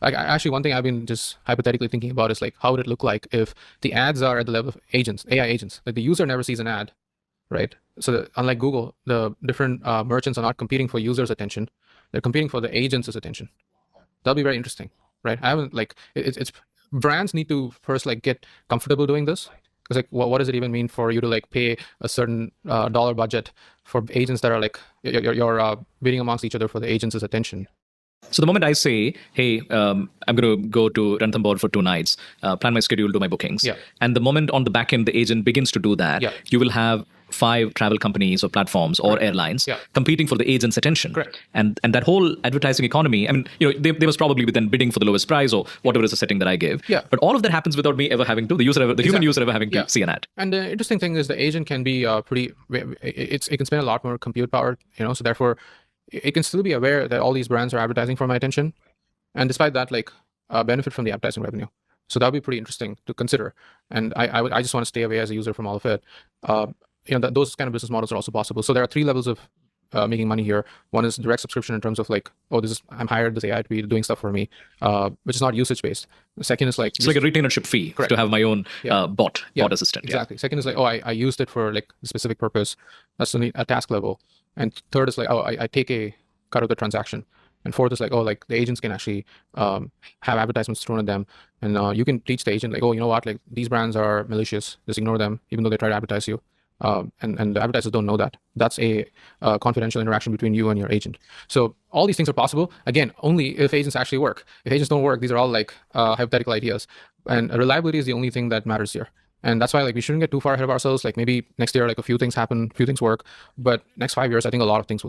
Like actually, one thing I've been just hypothetically thinking about is like, how would it look like if the ads are at the level of agents, AI agents? Like the user never sees an ad, right? So unlike Google, the different merchants are not competing for users' attention; they're competing for the agents' attention. That'll be very interesting, right? I haven't like it's brands need to first like get comfortable doing this. Because like, what does it even mean for you to like pay a certain dollar budget for agents that are like you're bidding amongst each other for the agents' attention? So the moment I say, hey, I'm going to go to Ranthambore for 2 nights, plan my schedule, do my bookings. Yeah. And the moment on the back end, the agent begins to do that, Yeah. you will have 5 travel companies or platforms or airlines Yeah. competing for the agent's attention. Correct. And that whole advertising economy, I mean, they must probably be then bidding for the lowest price or whatever is the setting that I give. Yeah. But all of that happens without me ever having to, human user ever having to see an ad. And the interesting thing is the agent can be it can spend a lot more compute power, so therefore it can still be aware that all these brands are advertising for my attention, and despite that, like benefit from the advertising revenue. So that would be pretty interesting to consider. And I just want to stay away as a user from all of it. Those kind of business models are also possible. So there are 3 levels of making money here. One is direct subscription in terms of like, oh, I'm hired this AI to be doing stuff for me, which is not usage based. The second is like it's like a retainership fee to have my own bot assistant. Exactly. Second is like, oh, I used it for like a specific purpose. That's only a task level. And third is like, oh, I take a cut of the transaction. And fourth is like, oh, like the agents can actually have advertisements thrown at them, and you can teach the agent like, oh, you know what, like these brands are malicious, just ignore them, even though they try to advertise you. And the advertisers don't know that. That's a confidential interaction between you and your agent. So all these things are possible, again, only if agents actually work. If agents don't work, these are all like hypothetical ideas. And reliability is the only thing that matters here. And that's why like we shouldn't get too far ahead of ourselves. Like maybe next year, like a few things happen, few things work, but next 5 years, I think a lot of things will work.